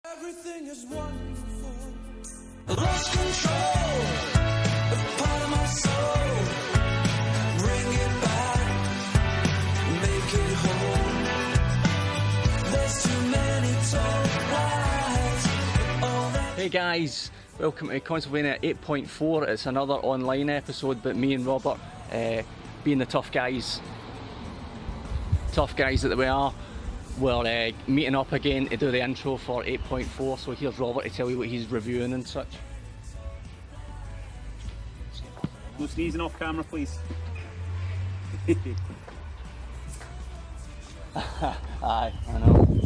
Everything is wonderful. Lost control of part of my soul. Bring it back, make it whole. There's too many told lies. Hey guys, welcome to Consolevania 8.4. It's another online episode, but me and Robert, being the tough guys that we are, we're meeting up again to do the intro for 8.4. So here's Robert to tell you what he's reviewing and such. No sneezing off camera, please. Aye, I know.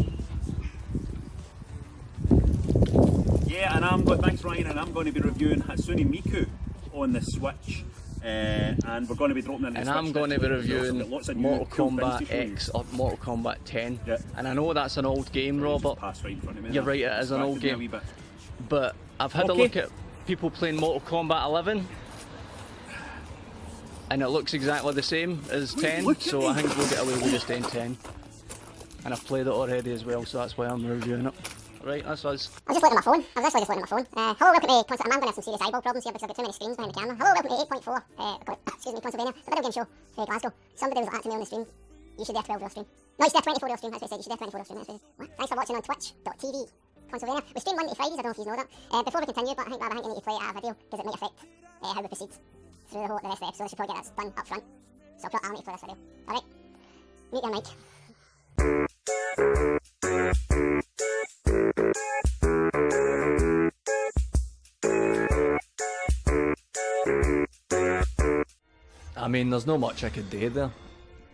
Yeah, and thanks Ryan, and I'm going to be reviewing Hatsune Miku on the Switch. And we're going to be dropping in the And Switch I'm going to be reviewing cool Mortal Kombat things to show you. X or Mortal Kombat 10. Yeah. And I know that's an old game, Robert. Pass right in front of me You're there. right, it is an old Distracted me a game. wee bit. But I've had a Okay. look at people playing Mortal Kombat 11. And it looks exactly the same as 10, look at so I me. think we'll get away with just staying 10. And I've played it already as well, so that's why I'm reviewing it. Right, that's us. I was just looking at my phone. I was literally just looking at my phone. Hello, welcome to I'm going to have some serious eyeball problems here because I've got too many screens behind the camera. Hello, welcome to 8.4. Excuse me, Consolevania. It's a video game show for Glasgow. Somebody was like to me on the stream. You should do a 12 reel stream. No, you should do a 24 reel stream. That's what I said. You should do a 24 reel stream. That's what I said. What? Thanks for watching on twitch.tv. Consolevania. We stream Monday to Fridays. I don't know if you know that. Before we continue, but I think you need to play a video because it might affect how we proceed through the rest of the episode. I should probably get that done up front. So I'll need to play this video. Alright. Meet your mic. I mean, there's not much I could do there.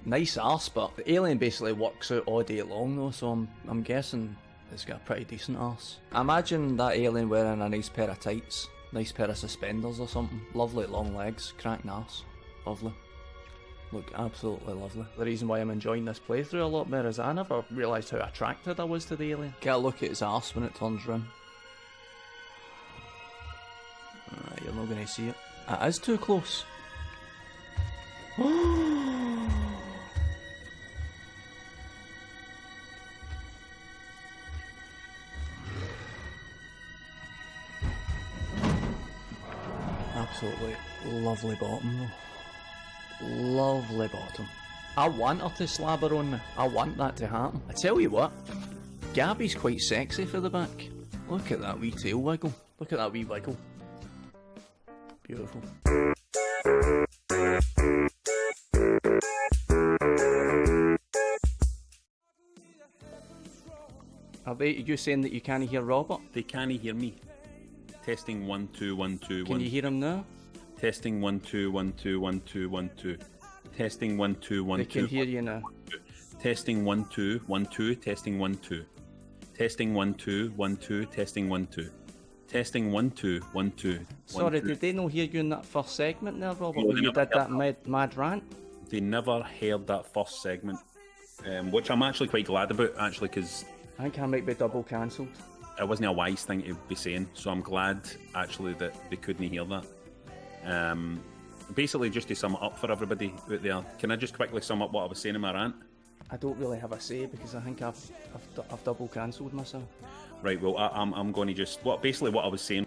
Nice arse, but the alien basically works out all day long though, so I'm guessing it's got a pretty decent arse. I imagine that alien wearing a nice pair of tights, nice pair of suspenders or something. Lovely long legs, cracking arse. Lovely. Look, absolutely lovely. The reason why I'm enjoying this playthrough a lot more is I never realised how attracted I was to the alien. Get a look at his arse when it turns round. You're not going to see it. It is too close. Absolutely lovely bottom though. Lovely bottom. I want her to slab her on me. I want that to happen. I tell you what, Gabby's quite sexy for the back. Look at that wee tail wiggle. Look at that wee wiggle. Beautiful. Are you saying that you can't hear Robert? They can't hear me. Testing 1 2 1 2 Can 1. you hear him now? Testing 1 2 1 2 1 2 1 2. Testing 1 2 1 They 2. can hear you now. Testing 1 2 1 2. Testing 1 2. Testing 1 2 1 2. Testing 1 2. Testing 1 2 1 2. Sorry, did they not hear you in that first segment there, Robert, No, when they you never did that mad rant? They never heard that first segment, which I'm actually quite glad about, actually, because I think I might be double cancelled. it wasn't a wise thing to be saying. So I'm glad, actually, that they couldn't hear that. Basically, just to sum it up for everybody out there, can I just quickly sum up what I was saying in my rant? I don't really have a say because I think I've double cancelled myself. Right, well, I'm going to just... Basically what I was saying...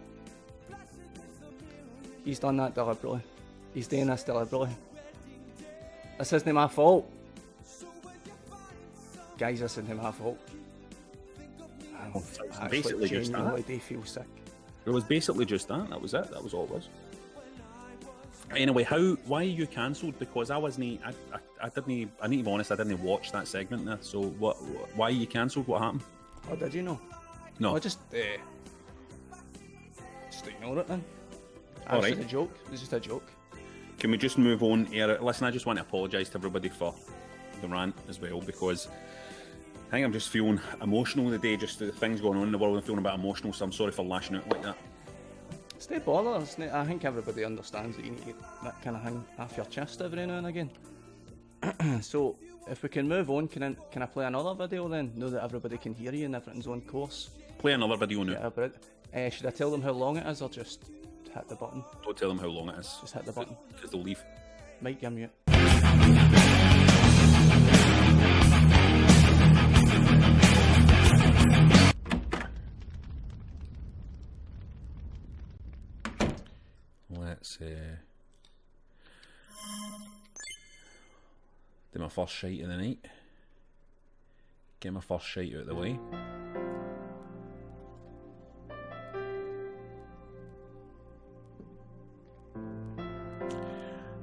He's done that deliberately. He's doing this deliberately. This isn't my fault. Guys, this isn't my fault. I basically just that. genuinely do feel sick. It was basically just that. That was it. That was all it was. Anyway, why are you cancelled? Because I wasn't... I didn't... I need to be honest, I didn't watch that segment there. So why are you cancelled? What happened? Oh, did you know? No. I just ignore it then. All It's right. just a joke. It's just a joke. Can we just move on here? Listen, I just want to apologise to everybody for the rant as well, because I think I'm just feeling emotional today, just the things going on in the world. I'm feeling a bit emotional, so I'm sorry for lashing out like that. It's no bother. I think everybody understands that you need to get that kind of thing off your chest every now and again. So, if we can move on, can I play another video then? Know that everybody can hear you and everything's on course. Play another video now. Yeah, but should I tell them how long it is or just hit the button? Don't tell them how long it is. Just hit the button. Because they'll leave. Might give mute. let's do my first shite of the night. Get my first shite out of the way.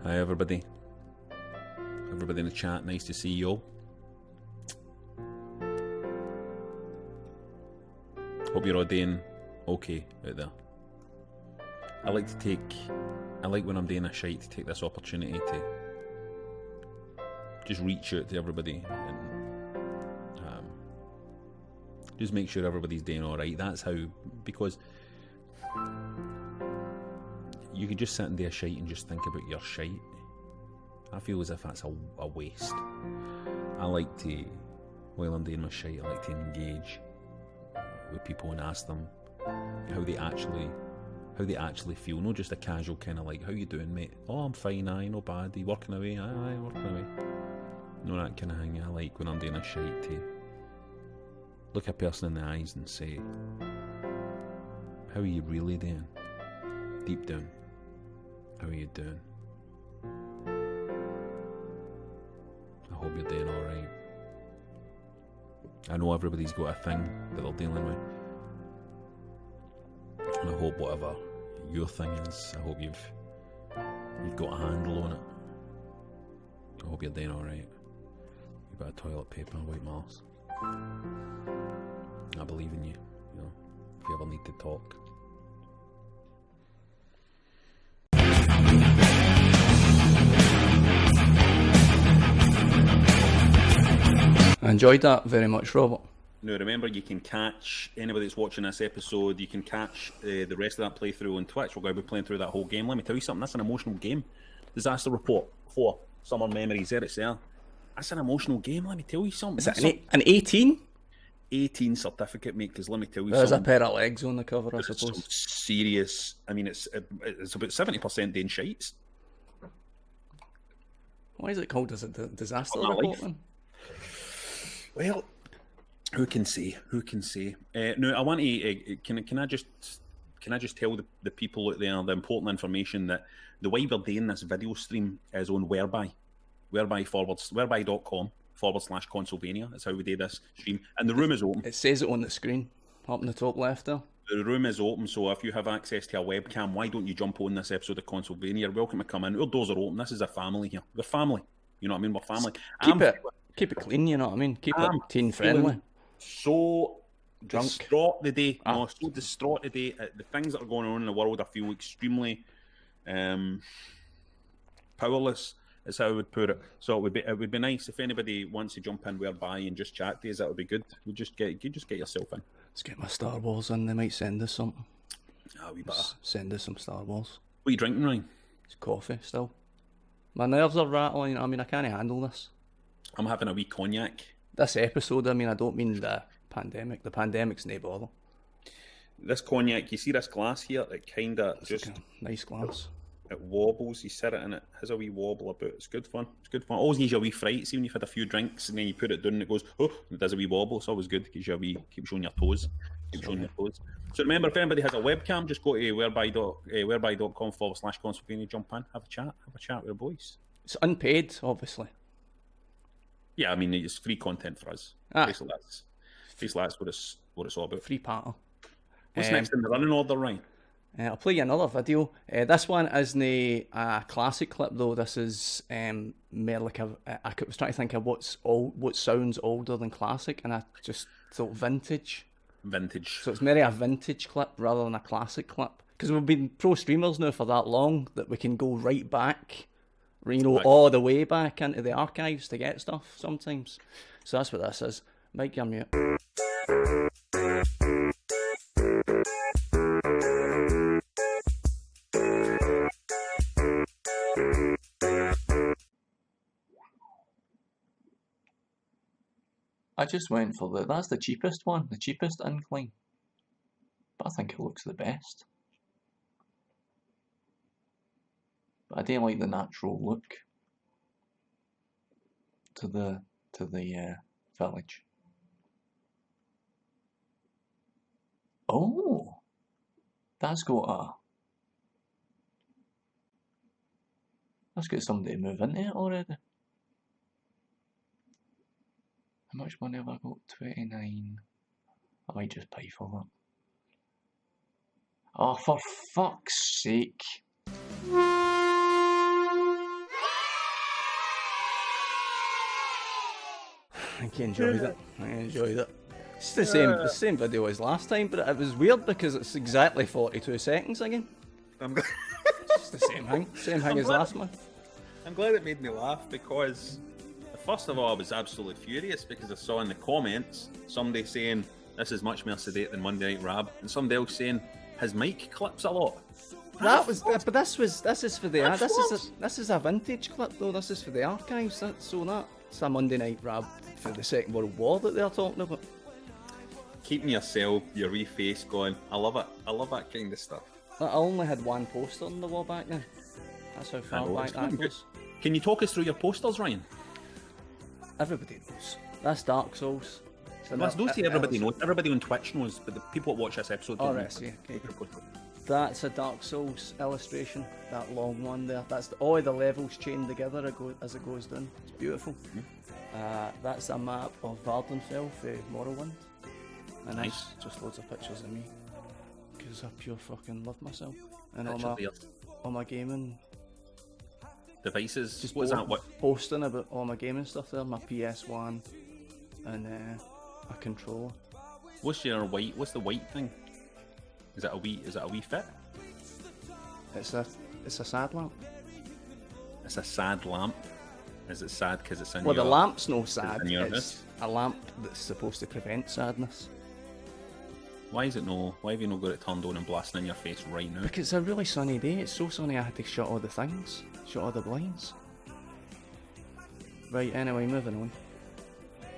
Hi everybody. Everybody in the chat, nice to see you all. Hope you're all doing okay out there. I like when I'm doing a shite to take this opportunity to just reach out to everybody and just make sure everybody's doing alright. That's how, because you can just sit and do a shite and just think about your shite. I feel as if that's a waste. I like to, while I'm doing my shite, I like to engage with people and ask them how they actually feel, not just a casual kind of like, how you doing, mate? Oh, I'm fine, aye, no bad. Are you working away? Aye, working away. No, that kind of thing. I like when I'm doing a shite to look a person in the eyes and say, how are you really doing? Deep down, how are you doing? I hope you're doing alright. I know everybody's got a thing that they're dealing with. And I hope whatever your thing is, I hope you've got a handle on it. I hope you're doing alright. You've got a toilet paper and white mouse. I believe in you, you know, if you ever need to talk. I enjoyed that very much, Robert. Now remember, you can catch, anybody that's watching this episode, you can catch the rest of that playthrough on Twitch. We're going to be playing through that whole game. Let me tell you something, that's an emotional game. Disaster Report 4, Summer Memories, there it's there. That's an emotional game, let me tell you something. Is it an 18? 18 certificate, mate, because let me tell you There's something. a pair of legs on the cover, I It's some suppose. serious, I mean, it's about 70% doing shites. Why is it called as a disaster My report life. then? Well, who can say? Who can say? No, I want to. Can I just tell the people out there the important information that the way we're doing this video stream is on whereby.com/Consolevania. That's how we do this stream, and the room is open. It says it on the screen, up in the top left there. The room is open, so if you have access to a webcam, why don't you jump on this episode of Consolevania? You're welcome to come in. Our doors are open. This is a family here. We're family. You know what I mean? We're family. Keep it clean, you know what I mean? Keep it teen friendly. So Drunk. distraught today. No, so distraught today at the things that are going on in the world. I feel extremely powerless, is how I would put it. So it would be nice if anybody wants to jump in whereby and just chat to us. That would be good. You just get yourself in. Let's get my Star Wars in. They might send us something. We better. Send us some Star Wars. What are you drinking, Ryan? It's coffee still. My nerves are rattling. I mean, I can't handle this. I'm having a wee cognac. This episode, I mean, I don't mean the pandemic. The pandemic's no bother. This cognac, you see this glass here? It kind of just Like a nice glass. it wobbles. You sit it and it has a wee wobble about. It's good fun. It's good fun. Always gives you a wee fright. See when you've had a few drinks and then you put it down and it goes, oh, and it does a wee wobble. It's always good. Gives you a wee, keep showing your toes. Keep showing your toes. So remember, if anybody has a webcam, just go to whereby.com/Consolevania, jump in, have a chat with the boys. It's unpaid, obviously. Yeah, I mean, it's free content for us. Ah. Basically, that's what it's all about. Free patter. What's next in the running order, Ryan? I'll play you another video. This one isn't a classic clip though. This is more like I was trying to think of what sounds older than classic, and I just thought vintage. Vintage. So it's maybe a vintage clip rather than a classic clip, because we've been pro streamers now for that long that we can go right back, you know, all the way back into the archives to get stuff sometimes. So that's what this is. Mike, you're mute. I just went for that's the cheapest one, the cheapest incline. But I think it looks the best. But I don't like the natural look to the village. Oh, that's got Must get somebody to move into it already. How much money have I got? 29. I might just pay for that. Oh, for fuck's sake. I enjoyed it. I enjoyed it. It's the same video as last time, but it was weird because it's exactly 42 seconds again. I'm glad. It's the same thing as last month. I'm glad it made me laugh because, first of all, I was absolutely furious because I saw in the comments somebody saying this is much more sedate than Monday Night Rab, and somebody else saying his mic clips a lot. But this is for the this is a vintage clip though. This is for the archives. That's a Monday Night Rab for the Second World War that they're talking about. Keeping yourself, your wee face going. I love it. I love that kind of stuff. I only had one poster on the wall back then. That's how far back that goes. Can you talk us through your posters, Ryan? Everybody knows. That's Dark Souls. So Don't say everybody knows. Everybody on Twitch knows, but the people that watch this episode don't know. Okay. That's a Dark Souls illustration, that long one there. That's all the levels chained together as it goes down. It's beautiful. That's a map of Vardenfell for Morrowind. And Nice. that's just loads of pictures of me. Because I pure fucking love myself. And Pictures all my gaming. Devices. Just What is that? What? posting about all my gaming stuff there. My PS1 and a controller. What's the white thing? Is that a wee fit? It's a sad lamp. It's a sad lamp. Is it sad because it's in Well, your... the lamp's no sad. in your It's a lamp that's supposed to prevent sadness. Why is it no? Why have you not got it turned on and blasting in your face right now? Because it's a really sunny day. It's so sunny I had to shut all the things. Shut all the blinds. Right, anyway, moving on.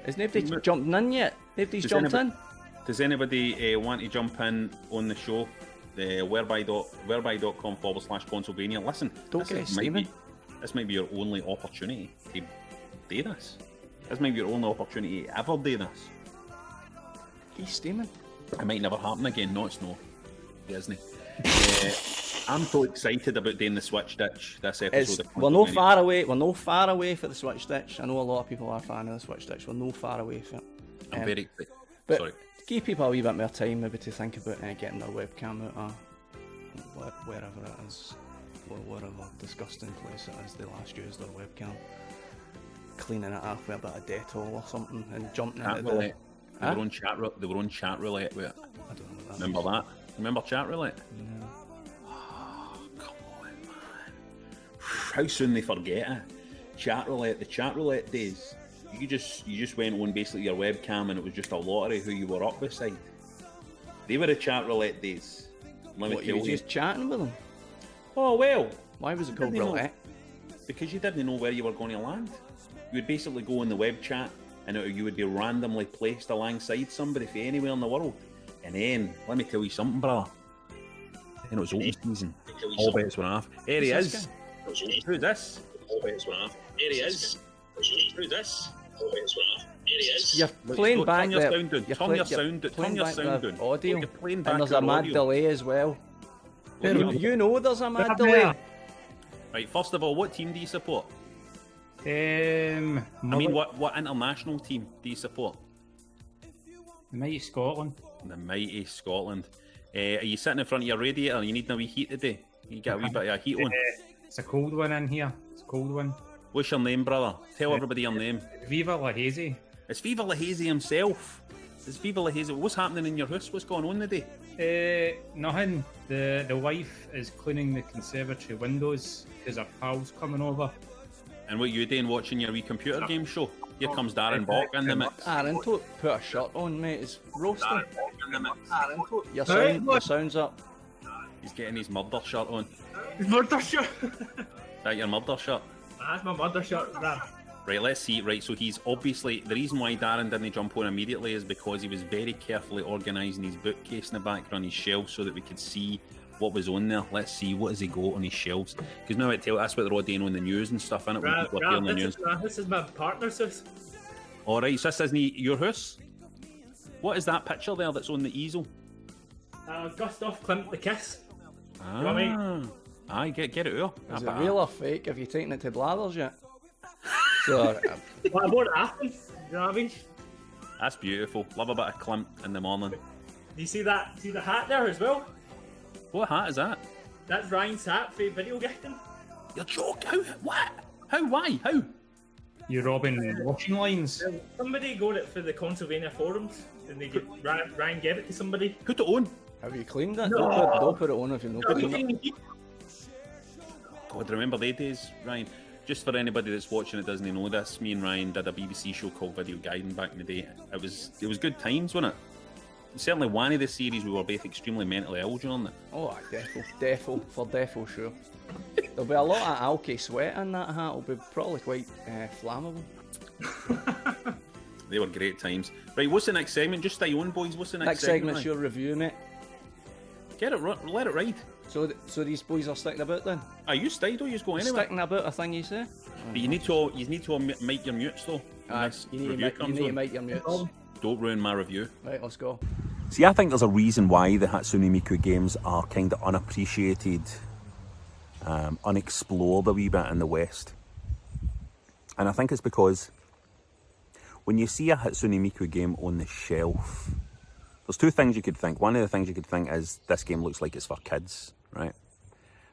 Is nobody jumping in yet? Nobody's jumped in? Does anybody want to jump in on the show? The whereby.com/Consolevania. Listen, Don't get steaming. This might be your only opportunity to do this. This might be your only opportunity to ever do this. He's steaming. It might never happen again. No, it's no. Isn't it? I'm so excited about doing the Switch Ditch this episode. We're no far away. We're no far away for the Switch Ditch. I know a lot of people are a fan of the Switch Ditch. We're no far away from it. I'm very excited. But Sorry. give people a wee bit more time maybe to think about getting their webcam out of wherever it is, or whatever disgusting place it is they last used their webcam. Cleaning it up with a bit of Dettol or something and jumping into the... They were on chat roulette with it. I don't know what that Remember means. that? Remember chat roulette? No. Oh, come on, man. How soon they forget it. Chat roulette, the chat roulette days. You just went on basically your webcam and it was just a lottery who you were up beside. They were the chat roulette days. Let me What, tell you were just chatting with them? Oh well. Why was it called Didn't know. roulette? Because you didn't know where you were going to land. You would basically go in the web chat and you would be randomly placed alongside somebody from anywhere in the world. And then, let me tell you something, brother. Then it was open season. All bets were off. Here he is. Who's this? All bets were off. Here he is. Who's this? All bets were off. Here he is. You're playing back Turn your there. sound down. Turn your sound down. Turn your sound down. Audio. You're playing back And there's a your mad audio. delay as well. Audio. You know there's a mad delay. Right, first of all, what team do you support? I mean, What international team do you support? the mighty Scotland. The mighty Scotland. Are you sitting in front of your radiator? You need a wee heat today. You get a wee bit of a heat on. It's a cold one in here. It's a cold one. What's your name, brother? Tell everybody your name. Viva La Hazy. It's Viva La Hazy himself. It's Viva La Hazy. What's happening in your house? What's going on today? Nothing. The wife is cleaning the conservatory windows because her pal's coming over. And what you doing watching your wee computer game show? Here comes Darren Bach in the mix. Aaron, put a shirt on, mate. It's roasting. Darren Bach in the mix. Your sound's up. He's getting his murder shirt on. Murder shirt. Is that your murder shirt? That's my murder shirt, man. Right, let's see. Right, so he's obviously... The reason why Darren didn't jump on immediately is because he was very carefully organising his bookcase in the background, his shelves, so that we could see what was on there. Let's see, what has he got on his shelves? Because now that's what they're all doing on the news and stuff, innit? When people appear on the news. This is my partner's house. Alright, so this isn't your house? What is that picture there that's on the easel? Gustav Klimt the Kiss. Ah. know what I Aye, get it out. Is it real or fake? Have you taken it to Blathers yet? So, What about Aston? You know what I mean? That's beautiful. Love a bit of Klimt in the morning. Do you see that? See the hat there as well? What hat is that? That's Ryan's hat for video gifting. You're joking. How? What? How? Why? How? You're robbing washing lines. Somebody got it for the Consolevania forums, and they get Ryan gave it to somebody. Put it on. have you cleaned it? No. Don't put it on if you've not cleaned it. God, remember they days, Ryan? Just for anybody that's watching that doesn't know this, me and Ryan did a BBC show called Video Guiding back in the day. It was good times, wasn't it? Certainly one of the series we were both extremely mentally ill during it. Oh, aye, defo, sure. There'll be a lot of alky sweat in that hat. It'll be probably quite flammable. They were great times. Right, what's the next segment? Just stay on, boys. What's the next Next segment? segment's your review, mate. Get it, let it ride. So these boys are sticking about then? Are you stayed or you just go anywhere? Sticking about a thing you say? But you need to mic your mutes though. Aye, you need to make your mutes. Don't ruin my review. Right, let's go. See, I think there's a reason why the Hatsune Miku games are kind of unappreciated, unexplored a wee bit in the West. And I think it's because when you see a Hatsune Miku game on the shelf, there's two things you could think. One of the things you could think is this game looks like it's for kids, right?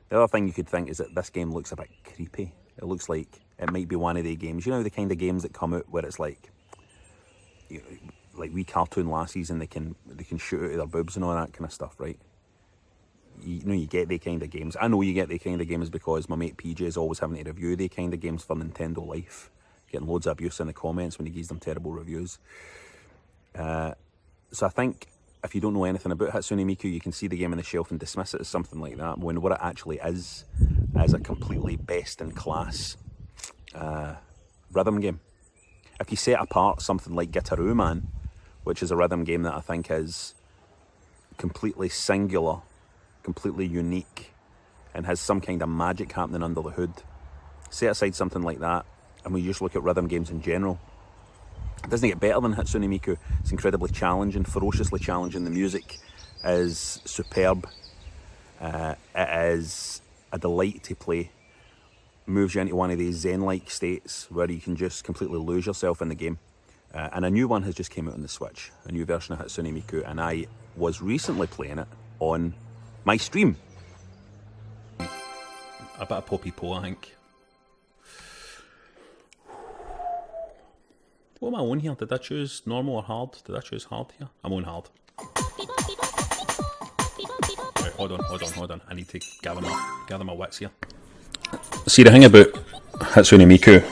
The other thing you could think is that this game looks a bit creepy. It looks like it might be one of the games. You know, the kind of games that come out where it's like wee cartoon lassies and they can shoot out of their boobs and all that kind of stuff, right? You know, you get the kind of games. I know you get the kind of games because my mate PJ is always having to review the kind of games for Nintendo Life, getting loads of abuse in the comments when he gives them terrible reviews. So I think if you don't know anything about Hatsune Miku, you can see the game on the shelf and dismiss it as something like that, when what it actually is a completely best-in-class rhythm game. If you set apart something like Gitaroo Man, which is a rhythm game that I think is completely singular, completely unique, and has some kind of magic happening under the hood, set aside something like that, and we just look at rhythm games in general, it doesn't get better than Hatsune Miku. It's incredibly challenging, ferociously challenging. The music is superb. It is a delight to play. Moves you into one of these zen-like states where you can just completely lose yourself in the game. And a new one has just came out on the Switch, a new version of Hatsune Miku, and I was recently playing it on my stream. A bit of Poppy Po, I think. What am I on here? Did I choose normal or hard? Did I choose hard here? I'm on hard. Right, hold on. I need to gather my wits here. See, the thing about Hatsune Miku,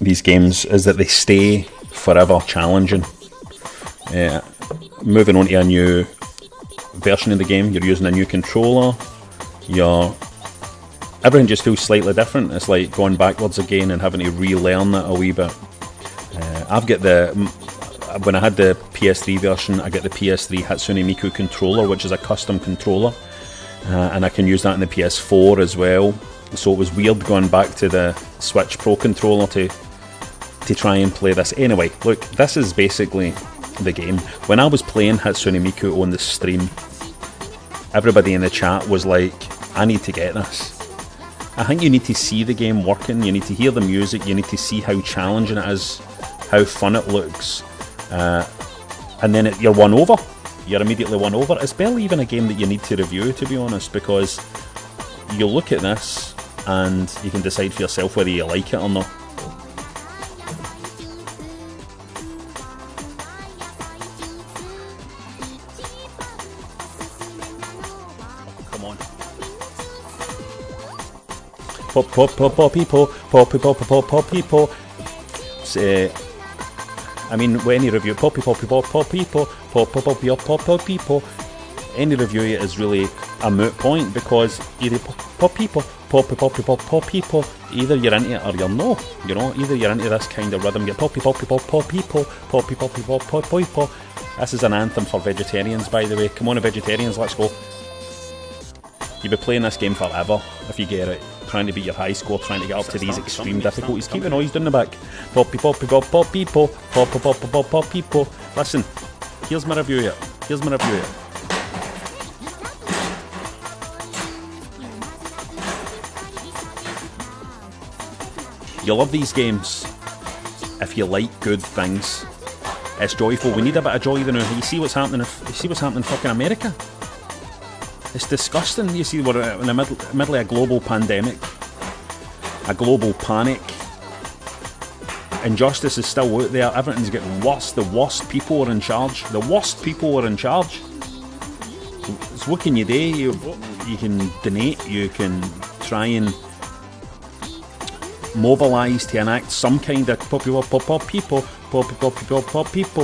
these games, is that they stay forever challenging. Moving on to a new version of the game, you're using a new controller, everything just feels slightly different. It's like going backwards again and having to relearn it a wee bit. I've got when I had the PS3 version, I get the PS3 Hatsune Miku controller, which is a custom controller, and I can use that in the PS4 as well. So it was weird going back to the Switch Pro controller to try and play this. Anyway, look, this is basically the game. When I was playing Hatsune Miku on the stream, everybody in the chat was like, I need to get this. I think you need to see the game working, you need to hear the music, you need to see how challenging it is, how fun it looks, and then you're won over. You're immediately won over. It's barely even a game that you need to review, to be honest, because you look at this and you can decide for yourself whether you like it or not. Come on. Pop. I mean, any review, any review is really a moot point, because either either you're into it or you're no. You know, either you're into this kind of rhythm, This is an anthem for vegetarians, by the way. Come on, vegetarians, let's go. You'll be playing this game forever if you get it. Trying to beat your high score, trying to get up to these extreme difficulties. Keep the noise down the back. Poppy. Listen, here's my review here. you love these games, if you like good things, it's joyful. We need a bit of joy now. You see what's happening. You see what's happening in fucking America. It's disgusting. You see, we're in the middle of a global pandemic, a global panic. Injustice is still out there. Everything's getting worse. The worst people are in charge. The worst people are in charge. So what can you do? You can donate. You can try and mobilise to enact some kind of people.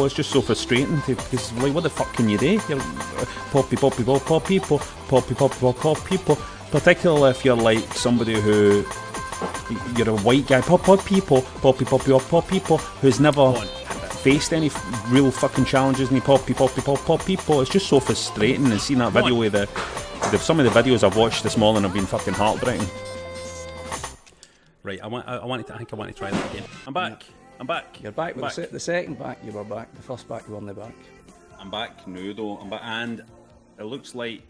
It's just so frustrating because, like, what the fuck can you do? You're people. Particularly if you're like somebody who you're a white guy, people who's never faced any real fucking challenges, and people. It's just so frustrating. And seeing that video with some of the videos I've watched this morning have been fucking heartbreaking. Right, I think I want to try that again. I'm back. You're back with the second back. You were back. The first back, you weren't back. I'm back now, though. I'm back, and it looks like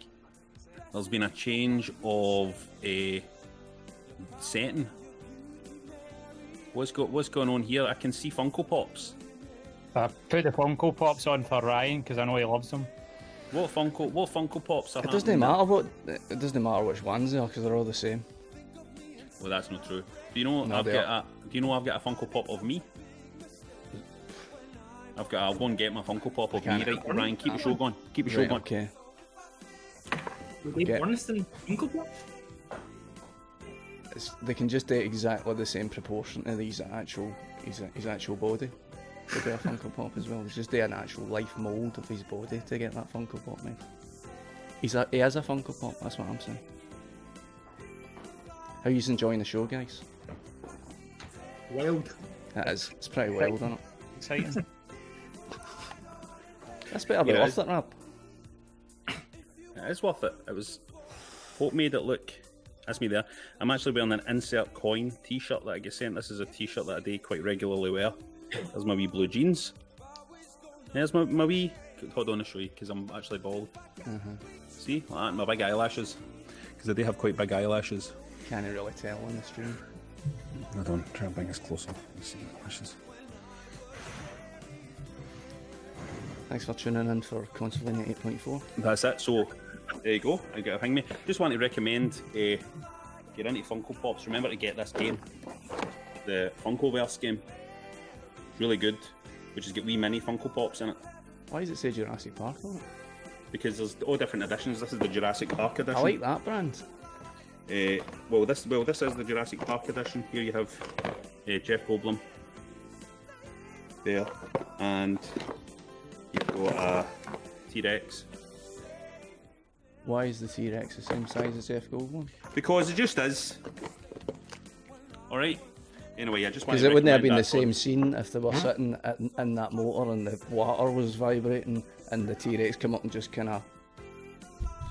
there's been a change of a setting. What's going on here? I can see Funko Pops. I put the Funko Pops on for Ryan because I know he loves them. What Funko Pops are It doesn't matter which ones they are because they're all the same. Well, that's not true. Do you know I've got a Funko Pop of me? I'll go and get my Funko Pop of me. Right, Ryan, keep the show going. Keep the show going. Okay. Dave Orniston Funko Pop? They can just do exactly the same proportion to his actual body to do a Funko Pop as well. It's just do an actual life mould of his body to get that Funko Pop made. He is a Funko Pop, that's what I'm saying. How are you enjoying the show, guys? Wild. It is. It's pretty wild, isn't it? Exciting. That's better be worth it, Rab. It is worth it. It was Hope made it look. That's me there. I'm actually wearing an insert coin t-shirt that I get sent. This is a t-shirt that I do quite regularly wear. There's my wee blue jeans. There's my wee... Hold on, I'll show you, because I'm actually bald. See? Like that, my big eyelashes. Because I do have quite big eyelashes. Can't really tell on the stream. Hold on, try and bring this closer. Let's see the eyelashes. Thanks for tuning in for Consolevania 8.4. That's it. So, there you go. I got a ping me. Just want to recommend get into Funko Pops. Remember to get this game, the Funkoverse game. Really good. Which has got wee mini Funko Pops in it. Why does it say Jurassic Park on it? Because there's all different editions. This is the Jurassic Park edition. I like that brand. Well, this is the Jurassic Park edition. Here you have Jeff Goldblum. There, and you've got a T-Rex. Why is the T-Rex the same size as Jeff Goldblum? Because it just is. Alright. Anyway, I just want to Because it wouldn't have been recommend the that same scene if they were sitting in that motor and the water was vibrating and the T-Rex come up and just kind of,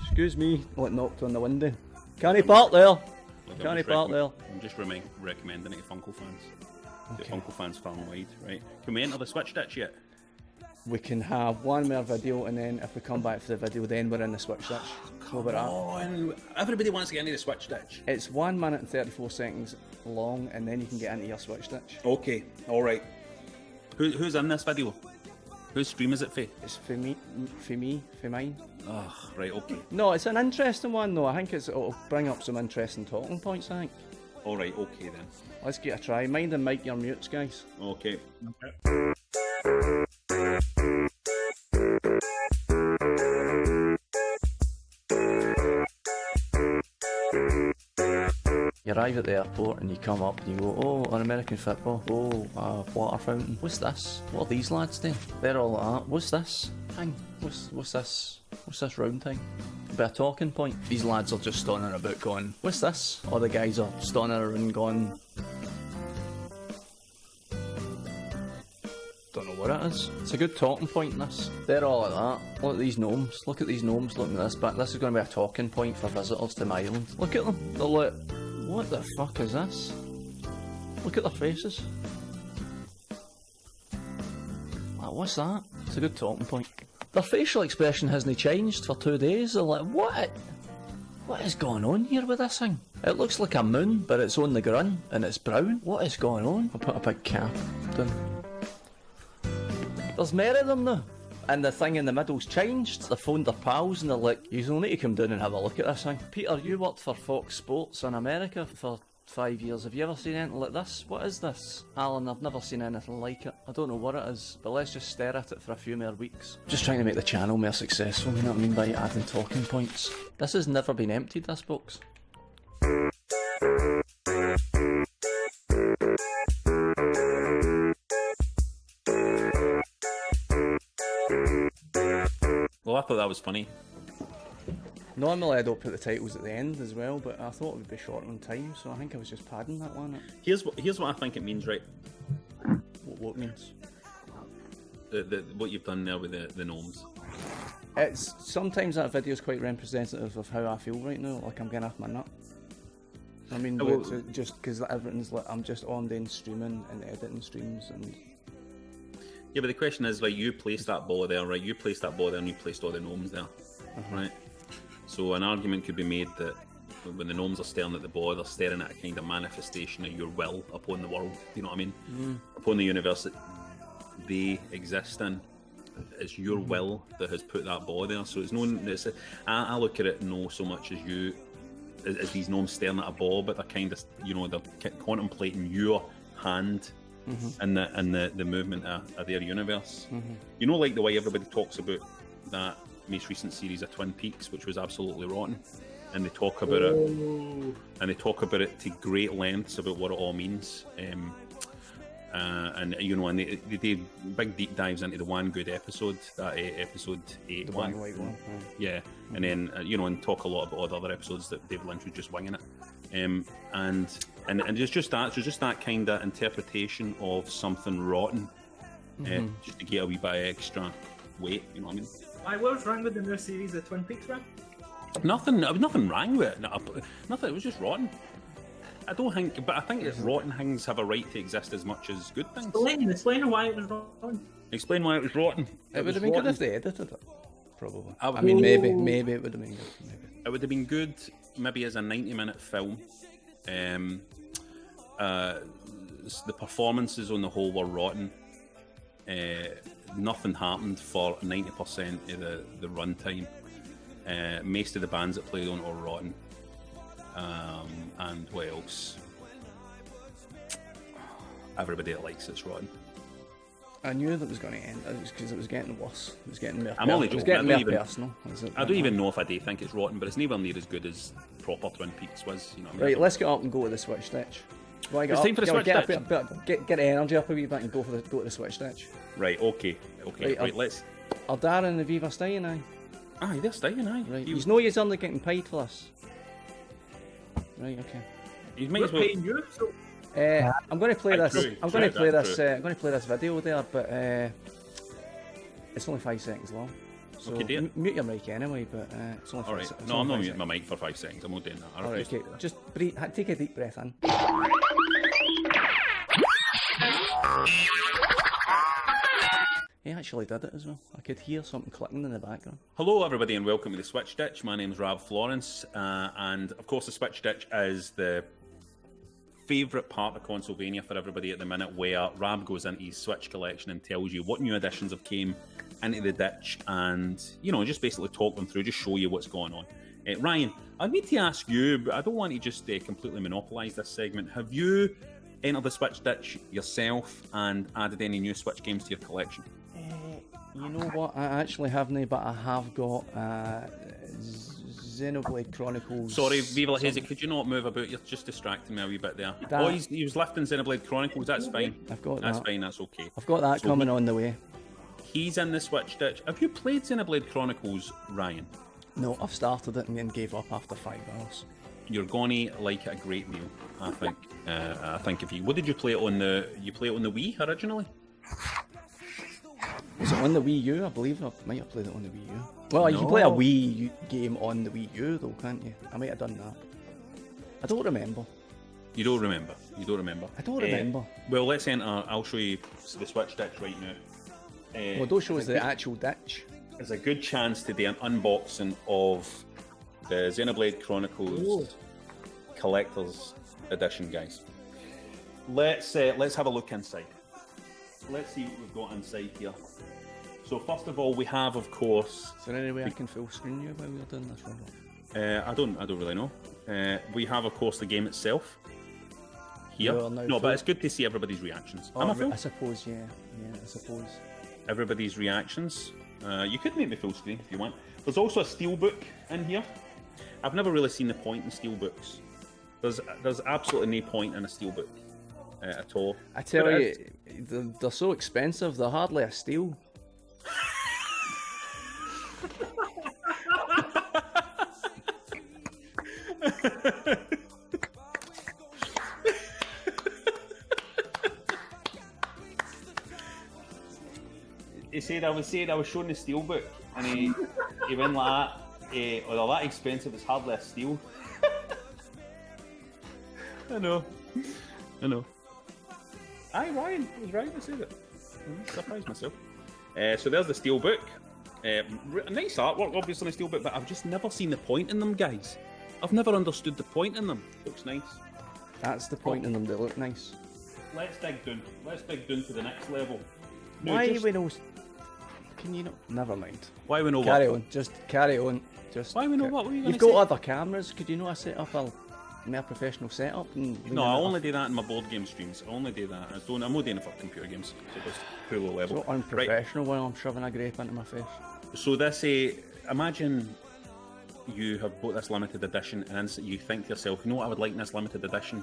excuse me, like knocked on the window. Can't he park there? Like, Can't he park there? I'm just recommending it to Funko fans. Okay. To Funko fans far and wide, right? Can we enter the Switch ditch yet? We can have one more video and then if we come back for the video then we're in the switch ditch. How about that? Oh, and everybody wants to get into the Switch ditch. It's 1 minute and 34 seconds long and then you can get into your switch ditch. Okay, alright. Who's in this video? Whose stream is it for? It's for mine. Oh, right, okay. No, it's an interesting one though. I think it'll bring up some interesting talking points, I think. Alright, okay then. Let's give it a try. Mind and mic your mutes, guys. Okay. You arrive at the airport and you come up and you go, oh, an American football, oh, water fountain. What's this? What are these lads doing? They're all like that. What's this thing? What's this? What's this round thing? A bit of talking point. These lads are just standing about going, what's this? Or the guys are standing around going, don't know what it is. It's a good talking point in this. They're all like that. Look at these gnomes. Look at these gnomes looking at this, but this is going to be a talking point for visitors to my island. Look at them. They're like, what the fuck is this? Look at their faces. Like, what's that? It's a good talking point. Their facial expression hasn't changed for 2 days. They're like, what? What is going on here with this thing? It looks like a moon, but it's on the ground and it's brown. What is going on? I'll put a big cap down. There's more of them now. And the thing in the middle's changed. They phoned their pals and they're like, you'll need to come down and have a look at this thing. Peter, you worked for Fox Sports in America for 5 years. Have you ever seen anything like this? What is this? Alan, I've never seen anything like it. I don't know what it is, but let's just stare at it for a few more weeks. Just trying to make the channel more successful, you know what I mean, by adding talking points. This has never been emptied, this box. Well, I thought that was funny. Normally I don't put the titles at the end as well, but I thought it would be short on time, so I think I was just padding that one. Here's what I think it means, right? What means? What you've done there with the gnomes. It's sometimes that video is quite representative of how I feel right now, like I'm getting off my nut. I mean, just because everything's like I'm just on then streaming and editing streams and. Yeah, but the question is, like, you placed that ball there, right? You placed that ball there and you placed all the gnomes there, right? So an argument could be made that when the gnomes are staring at the ball, they're staring at a kind of manifestation of your will upon the world, you know what I mean? Upon the universe that they exist in. It's your will that has put that ball there. So I look at it no so much as as these gnomes staring at a ball, but they're kind of, they're contemplating your hand and the movement of their universe. You know, like the way everybody talks about that most recent series of Twin Peaks, which was absolutely rotten, and they talk about it to great lengths about what it all means, and they do big deep dives into the one good episode, that episode 8 The one. black and white one. Yeah, and then and talk a lot about all the other episodes that David Lynch was just winging it, and it's just that kind of interpretation of something rotten, just to get a wee bit of extra weight. You know what I mean? Why, what was wrong with the new series of Twin Peaks, man? Nothing. There was nothing wrong with it. Nothing. It was just rotten. I think that rotten things have a right to exist as much as good things. Explain why it was wrong. Explain why it was rotten. It would have been good if they edited it. Probably. I mean, maybe it would have been good. Maybe. It would have been good, maybe as a 90-minute film. The performances on the whole were rotten. Nothing happened for 90% of the runtime. Most of the bands that played on it were rotten. And what else? Everybody that likes it's rotten. I knew that it was going to end. It was because it was getting worse. It was getting more. I'm only It was joking. getting more personal. I don't even know if I do think it's rotten, but it's nowhere near as good as proper Twin Peaks was. You know what I mean? Right, let's get up and go to the switch ditch. It's time for the switch ditch. Get the energy up a wee bit and go to the switch ditch. Right. Okay. Right. Let's. Are Darren and Aviva staying now? Aye, they're staying. Aye. Right. You know you're only getting paid for this. Right. Okay. You might We're as well. paying you, so I'm going to play this. True, I'm going to play that's this. true. I'm going to play this video there, but it's only 5 seconds long. So Okay, dear. mute your mic anyway. But it's only 5 All right. seconds. No, I'm not muting my mic for 5 seconds. I'm not doing that. All right. Okay. Just breathe. Take a deep breath in. He actually did it as well. I could hear something clicking in the background. Hello, everybody, and welcome to the Switch Ditch. My name's Rob Florence, and of course, the Switch Ditch is the favourite part of Consolevania for everybody at the minute, where Rab goes into his Switch collection and tells you what new additions have came into the ditch, and just basically talk them through, just show you what's going on. Ryan, I need to ask you, but I don't want to just completely monopolise this segment. Have you entered the Switch Ditch yourself and added any new Switch games to your collection? You know what? I actually haven't, but I have got Xenoblade Chronicles. Sorry, Viva La Hazy, could you not move about? You're just distracting me a wee bit there. He was lifting Xenoblade Chronicles, that's fine. I've got That's that. fine, that's okay. I've got that coming on the way. He's in the Switch Ditch. Have you played Xenoblade Chronicles, Ryan? No, I've started it and then gave up after 5 hours. You're gonna like it a great deal, I think. I think if you... What did you play it on the... You play it on the Wii originally? Was it on the Wii U? I believe I might have played it on the Wii U. Well, you can play a Wii game on the Wii U though, can't you? I might have done that. I don't remember. You don't remember? You don't remember? I don't remember. Well, let's enter... I'll show you the Switch Ditch right now. Well, don't show us the actual ditch. There's a good chance to do an unboxing of The Xenoblade Chronicles Collector's Edition, guys. Let's have a look inside. Let's see what we've got inside here. So first of all, we have, of course, Is there any way I can full screen you while we're doing this, Robert? I don't really know. We have, of course, the game itself here. You are now No, full. but it's good to see everybody's reactions. Am I full? I suppose, yeah. Yeah, I suppose. Everybody's reactions. You could make me full screen if you want. There's also a steelbook in here. I've never really seen the point in steelbooks. There's absolutely no point in a steelbook at all. I tell But you, they're so expensive, they're hardly a steal. He said I was showing the steelbook, and he went like that. Well, they're that expensive, it's hardly a steal. I know. Aye, Ryan was right. I said it. I surprised myself. So there's the steelbook. Nice artwork, obviously, in the steelbook, but I've just never seen the point in them, guys. I've never understood the point in them. Looks nice. That's the point in them, they look nice. Let's dig down. Let's dig down to the next level. No, Why just- we know? Can you not? Never mind. Why we know Carry what? on. Just carry on. Just. Why we know what? What are you You've gonna got say? other cameras. Could you not set up a more professional setup? And No, I only do that in my board game streams. I only do that. I'm not doing it for computer games. So it's too low level. So unprofessional while I'm shoving a grape into my face. So this, imagine you have bought this limited edition, and you think to yourself, you know what I would like in this limited edition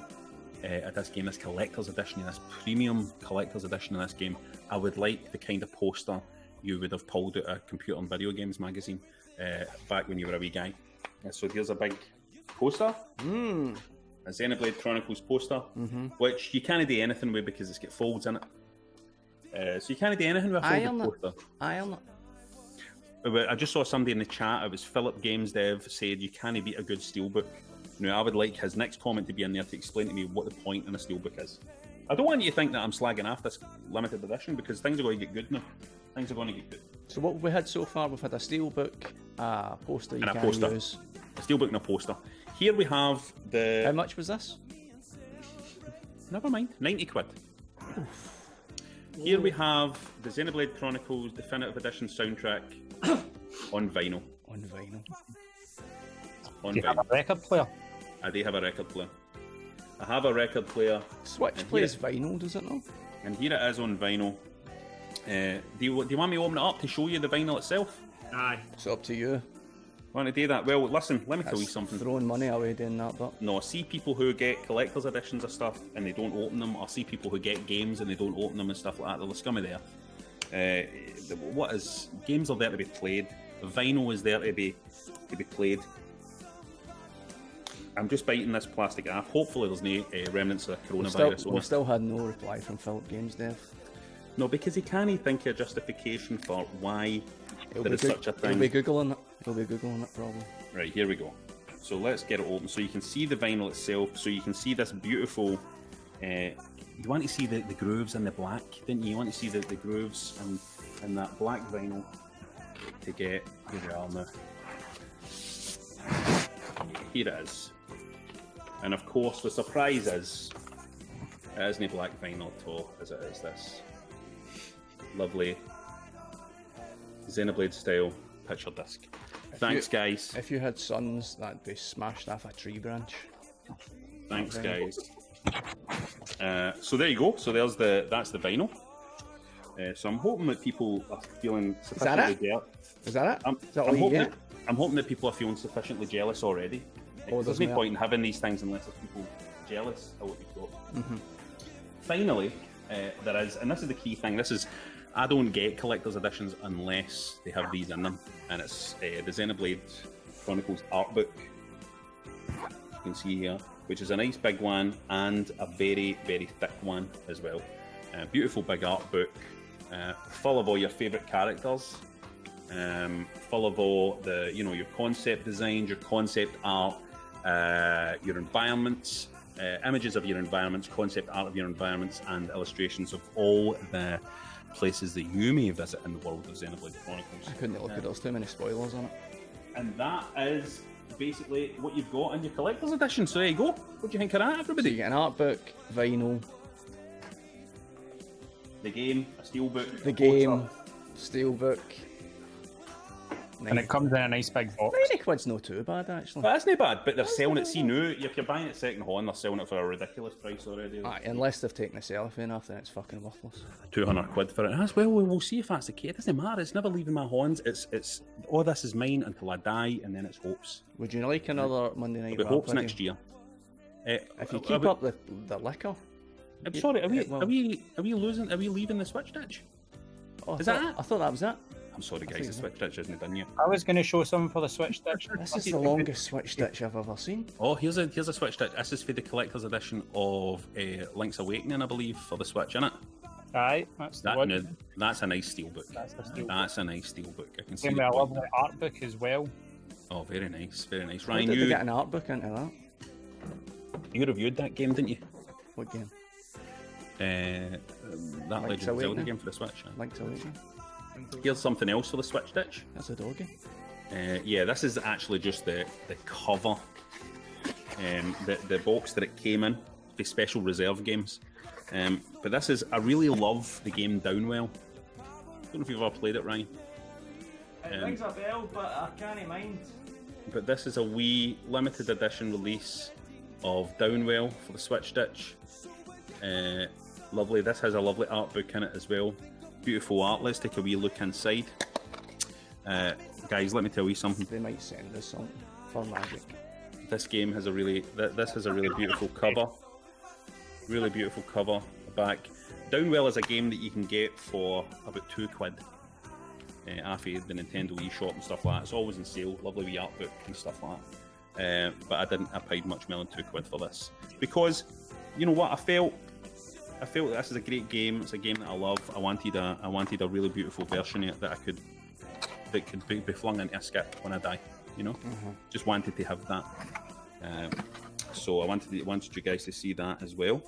of this game, this collector's edition, this premium collector's edition of this game. I would like the kind of poster you would have pulled out a computer and video games magazine back when you were a wee guy. So here's a big poster. A Xenoblade Chronicles poster, which you can't do anything with because it's got folds in it. So you can't do anything with a folded Iron it. poster. Iron it. But I just saw somebody in the chat, it was Philip Games Dev, said you can't beat a good steelbook. Now, I would like his next comment to be in there to explain to me what the point in a steelbook is. I don't want you to think that I'm slagging off this limited edition, because things are going to get good now. Things are going to get good. So what we had so far, we've had a steelbook, a poster you And a can poster. use. A steelbook and a poster. Here we have How the... much was this? Never mind, 90 quid. Here we have the Xenoblade Chronicles Definitive Edition soundtrack on vinyl. On vinyl. On Do you have a vinyl. record player? I do have a record player. I have a record player. Switch And plays here- vinyl, does it not? And here it is on vinyl. Do you want me to open it up to show you the vinyl itself? Aye. It's up to you. Want to do that? Well, listen, let me tell you That's something. throwing money away doing that, but No, see people who get collector's editions of stuff and they don't open them, or see people who get games and they don't open them and stuff like that. They're the scum of there. What is games are there to be played? Vinyl is there to be played. I'm just biting this plastic off. Hopefully, there's no remnants of coronavirus on we it. still had no reply from Philip Games Dev. No, because he can't think of a justification for why there is such a He'll thing. be googling it. He'll be googling it probably. Right, here we go. So let's get it open so you can see the vinyl itself, so you can see this beautiful... you want to see the grooves in the black, didn't you? You want to see the grooves and that black vinyl to get... Here we are now. Here it is. And of course the surprise is, it isn't black vinyl at all, as it is this lovely Xenoblade style picture disc. Thanks, guys. If you had sons, that'd be smashed off a tree branch. Thanks, guys. So there you go. So that's the vinyl. So I'm hoping that people are feeling sufficiently it? jealous. Is that it? I'm, Is that all I'm you hoping get? that, I'm hoping that people are feeling sufficiently jealous already. Oh, There's there's no more. point in having these things unless there's people jealous of what we've got. Mm-hmm. Finally, there is, and this is the key thing. This is, I don't get collector's editions unless they have these in them, and it's the Xenoblade Chronicles art book. You can see here, which is a nice big one and a very, very thick one as well. Beautiful big art book, full of all your favourite characters, full of all the, your concept designs, your concept art, your environments, images of your environments, concept art of your environments, and illustrations of all the places that you may visit in the world of Xenoblade Chronicles. I couldn't look at those, too many spoilers on it. And that is basically what you've got in your collector's edition. So there you go. What do you think of that, So everybody? you get an art book, vinyl, The game, a steelbook, the game, steelbook. And it comes in a nice big box. 90 quid's not too bad actually. But that's not bad, but they're selling it. See now, if you're buying it second hand, they're selling it for a ridiculous price already. Aye, unless they've taken the cellophane off, then it's fucking worthless. 200 quid for it. As well, we'll see if that's the case. It doesn't matter. It's never leaving my hands. It's all this is mine until I die, and then it's hopes. Would you like another Monday Night It'll be Raw hopes video? next year. If you keep up the liquor. I'm sorry. Are we well- losing? Are we leaving the switch ditch? Oh, Is that it? I thought that was it. I'm sorry, guys. think The so. switch ditch isn't done yet. I was going to show something for the Switch Stitch. This is the longest switch stitch I've ever seen. Oh, here's a switch ditch. This is for the collector's edition of Link's Awakening, I believe, for the Switch, innit? Aye, that's the one. That's a nice steelbook. That's the steelbook. That's a nice steelbook. I can see. Came the with a point. lovely art book as well. Oh, very nice, very nice. Why Ryan, did they you get an art book into that? reviewed that game, didn't you? What game? That Link's Legend of Zelda Awakening? game for the Switch. Yeah. Link's Awakening. Here's something else for the Switch ditch. That's a doggy. Yeah, this is actually just the cover, the box that it came in, the special reserve games. But this is, I really love the game Downwell. Don't know if you've ever played it, Ryan. It rings a bell, but I can't mind. But this is a wee limited edition release of Downwell for the Switch ditch. Lovely. This has a lovely art book in it as well. Beautiful art. Let's take a wee look inside. Guys, let me tell you something. They might send us something for magic. This game has a really, this has a really beautiful cover. Really beautiful cover. Back. Downwell is a game that you can get for about £2. After the Nintendo eShop and stuff like that. It's always in sale. Lovely wee art book and stuff like that. But I paid much more than £2 for this because, you know what, I felt that this is a great game. It's a game that I love. I wanted a really beautiful version of it that could be flung into a skip when I die. You know, just wanted to have that. So I wanted you guys to see that as well.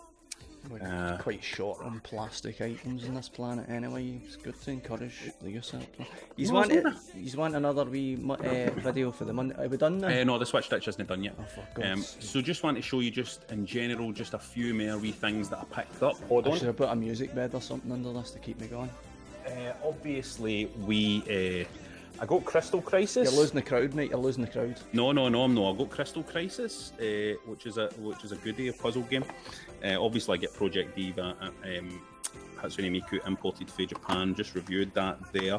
We're quite short on plastic items on this planet anyway. It's good to encourage the use of it. You want another wee video for the Monday? Are we done now? No, the Switch ditch isn't done yet. Oh, for God's sake. So just want to show you just in general just a few more wee things that I picked up. Hold I on. should have put a music bed or something under this to keep me going. Obviously, I got Crystal Crisis. You're losing the crowd, mate. You're losing the crowd. No, I'm not. I got Crystal Crisis, which is a goodie, a puzzle game. Obviously, I get Project Diva, Hatsune Miku imported for Japan. Just reviewed that there.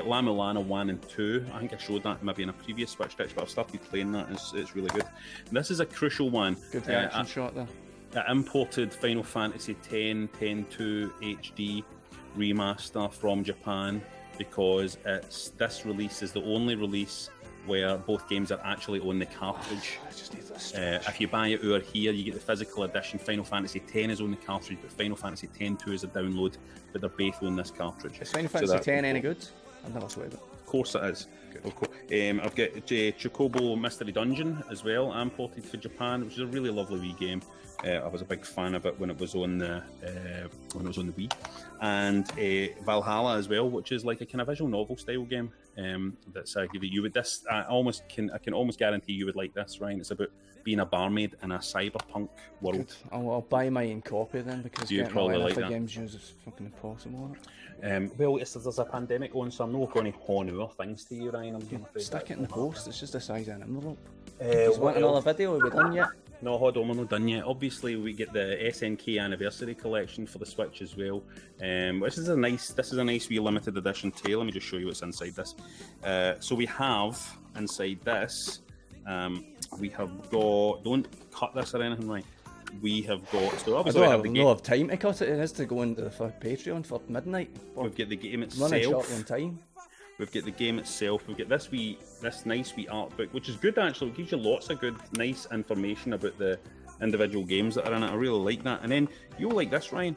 La Mulana 1 and 2. I think I showed that maybe in a previous Switch ditch, but I've started playing that. It's really good. And this is a crucial one. Good reaction shot there. I imported Final Fantasy X 10.2 HD remaster from Japan because this release is the only release where both games are actually on the cartridge. If you buy it over here, you get the physical edition. Final Fantasy X is on the cartridge, but Final Fantasy X-2 is a download, but they're both on this cartridge. Is Final Fantasy X any good? I've never played it. Of course it is. I've got Chocobo Mystery Dungeon as well, imported for Japan, which is a really lovely wee game. I was a big fan of it when it was on the Wii, and Valhalla as well, which is like a kind of visual novel style game. That's you would this. I can almost guarantee you would like this, Ryan. It's about being a barmaid in a cyberpunk world. Good. I'll buy my own copy then because You'd getting all probably the like other that. games used is fucking impossible. Well, there's a pandemic on, so I'm not going to hone our things to you, Ryan. I'm afraid. Stick it in the post. It's just the size of an envelope. What Want another else? video? Are we done yet? No, hold on, we're not done yet. Obviously, we get the SNK Anniversary Collection for the Switch as well, which is a nice wee limited edition too. Let me just show you what's inside this. So we have inside this, we have got. Don't cut this or anything, right? We have got. So I obviously we have don't the have game. time to cut it. It has to go into the Patreon for midnight. We've got the game Running short itself. on time. We've got the game itself. We've got this nice wee art book, which is good actually. It gives you lots of good, nice information about the individual games that are in it. I really like that. And then you'll like this, Ryan.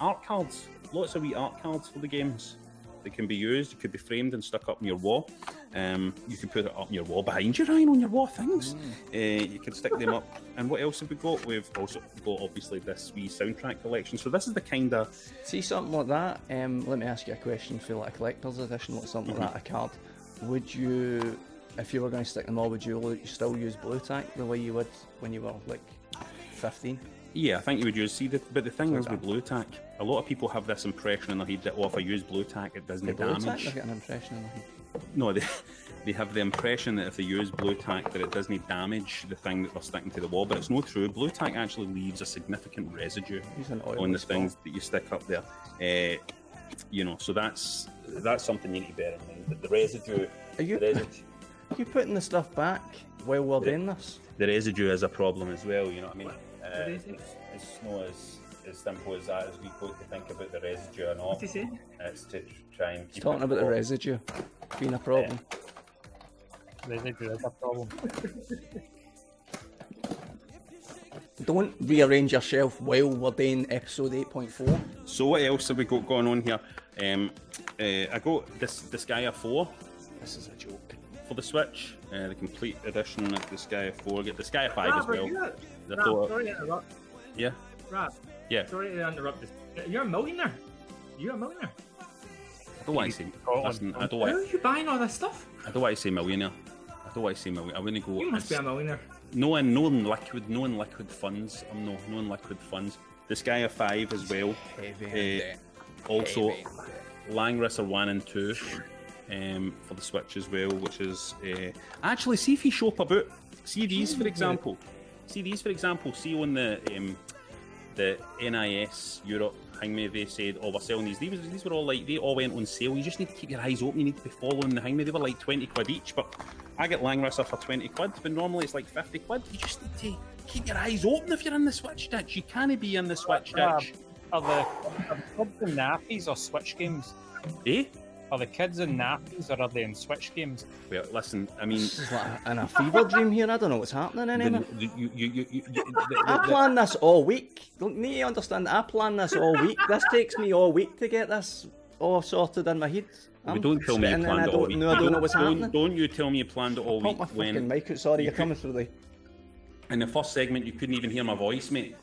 Art cards. Lots of wee art cards for the games that can be used. It could be framed and stuck up on your wall. You can put it up on your wall behind you, Ryan, on your wall things. You can stick them up. And what else have we got? We've also got obviously this wee soundtrack collection. So this is the kind of See something like that. Let me ask you a question for like a collector's edition, like something like that, a card. Would you if you were going to stick them all, would you still use blue tack the way you would when you were like 15? Yeah, I think you would use. But the thing is with blue tack, a lot of people have this impression in their head that, if I use blue tack, it doesn't Blue tack, damage. they get an impression in their head. No, they have the impression that if they use blue tack, that it doesn't damage the thing that they're sticking to the wall. But it's not true. Blue tack actually leaves a significant residue Use an oil on the as well. things that you stick up there. So that's something you need to bear in mind. That the residue, Are you putting the stuff back while we're doing this? the residue is a problem as well. You know what I mean? It's not as simple as that as we got to think about the residue or not. What did you say? It's to try and keep Talking it about the hot. residue being a problem. Residue is a problem. Don't rearrange your shelf while we're doing episode 8.4. So what else have we got going on here? I got this Disgaea 4 This is a joke. for the Switch, the complete edition of Disgaea 4. Get Disgaea 5 as Rab, well. The Rab, thought- sorry to interrupt. Yeah, Rab, yeah. sorry to interrupt this. You're a millionaire. You're a millionaire. I don't want to say. Listen, I don't How are want. you buying all this stuff? I don't want to say millionaire. I don't want to say millionaire. I wouldn't go. You must be a millionaire. No in liquid funds. I'm no in liquid funds. Disgaea 5 as well. Also, Langrisser 1 and 2 for the Switch as well, which is actually, see if you shop about. See these for example. See on the NIS Europe Hangme, they said, "Oh, we're selling these." These were all like, they all went on sale. You just need to keep your eyes open. You need to be following the Hangme. They were like 20 quid each, but I get Langrisser for 20 quid, but normally it's like 50 quid. You just need to keep your eyes open if you're in the Switch ditch. You can't be in the Switch ditch. Are the kids in nappies or Switch games? Eh? Are the kids in nappies or are they in Switch games? Well, listen, I mean, This is like in a fever dream here. I don't know what's happening anymore. I the- planned this all week. Don't need to understand. I planned this all week. This takes me all week to get this all sorted in my head. But don't tell me you spitting and planned I it all don't week. know. I don't know what's happening. Don't you tell me you planned it all Pop week my fucking when mic out. Sorry, you're coming through the. in the first segment you couldn't even hear my voice, mate.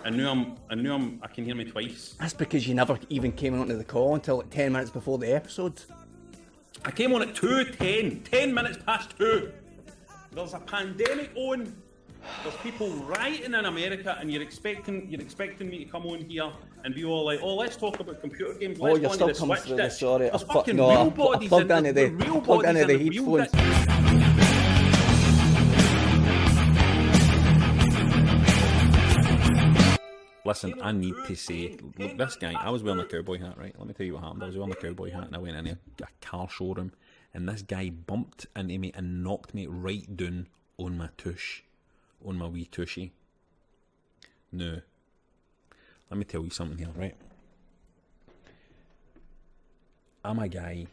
I can hear me twice. That's because you never even came onto the call until like 10 minutes before the episode. I came on at 2:10, 10 minutes past 2. There's a pandemic on. There's people rioting in America, and you're expecting me to come on here and be all like, "Oh, let's talk about computer games." Oh, Let's you're go still into the coming Switch through the ditch." sorry. There's I fucking no, real I bodies plugged in into the the real plugged bodies into in the the real headphones. ditch. Listen, I need to say, look, this guy, I was wearing a cowboy hat, right? Let me tell you what happened. I was wearing a cowboy hat and I went in a car showroom and this guy bumped into me and knocked me right down on my tush, on my wee tushy. No. Let me tell you something here, right? I'm a guy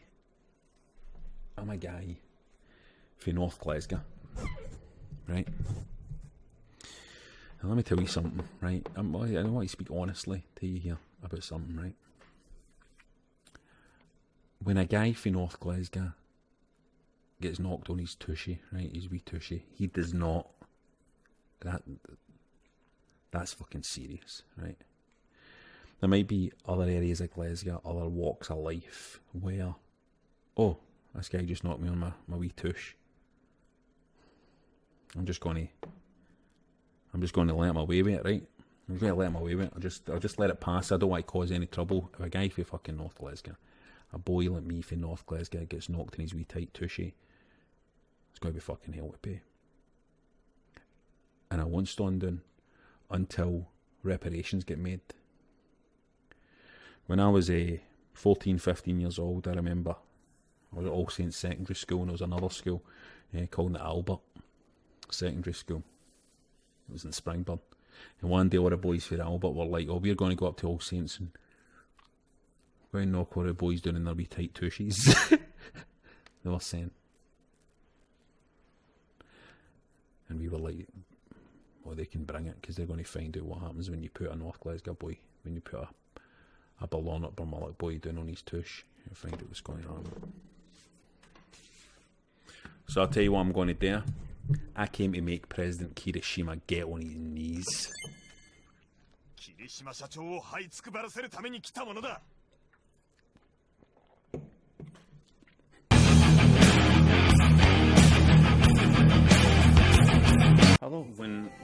from North Glasgow, right? And let me tell you something, right? I want to speak honestly to you here about something, right? When a guy from North Glasgow gets knocked on his tushy, right, his wee tushy, he does not. That's fucking serious, right? There might be other areas of Glasgow, other walks of life where, oh, this guy just knocked me on my wee tush. I'm just going to let him away with it, right? I'm going to let him away with it. I'll just let it pass. I don't want to cause any trouble. If a guy from fucking North Glasgow, a boy like me from North Glasgow gets knocked in his wee tight tushy, it's going to be fucking hell to pay. And I won't stand down until reparations get made. When I was 14, 15 years old, I remember I was at All Saints Secondary School and there was another school called the Albert Secondary School. It was in Springburn. And one day all the boys for Albert were like, "Oh, we're going to go up to All Saints and we're going to knock all the boys down in their wee tight tushies." They were saying. And we were like, well, they can bring it because they're going to find out what happens when you put a North Glasgow boy, when you put a Ballon up Burmullock boy down on his tush. You'll find out what's going on. So I'll tell you what I'm going to do. I came to make President Kirishima get on his knees. 霧島社長を這いつくばらせるために来たものだ。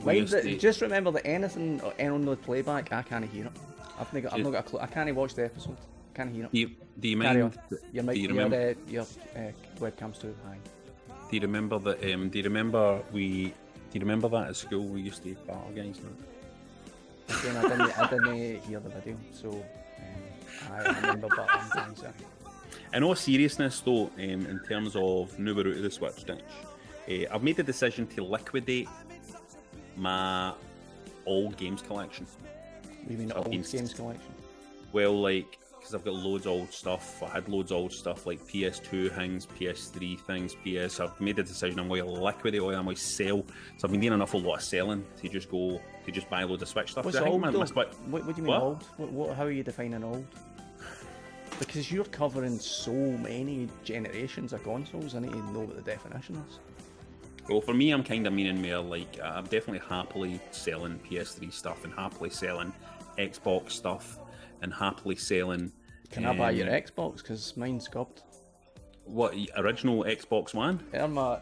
We Mind used that, to- just remember that anything on the playback, I can't hear it. I've not got a clue. I can't watch the episode. Can't hear it. Do you Carry mind? on. Your mic, do you remember? your webcam's too high. Do you remember that? Do you remember that at school we used to battle against them? Again, I didn't hear the video, so I remember, but I'm fine, sir. In all seriousness, though, in terms of now we're out of the Switch ditch, I've made the decision to liquidate my old games collection. You mean I've old been- games collection? Well, like, because I've got loads of old stuff. I had loads of old stuff like PS2 things, PS3 things, PS. I've made the decision I'm going to liquidate all of them, I'm going to sell. So I've been doing an awful lot of selling to just buy loads of Switch stuff. What's 'Cause I think old, my though? Switch- What do you mean What? old? How are you defining old? Because you're covering so many generations of consoles, I need to know what the definition is. Well, for me, I'm kind of meaning more like I'm definitely happily selling PS3 stuff and happily selling Xbox stuff and happily selling. Can I buy your Xbox? Because mine's scubbed. What original Xbox One? Irma,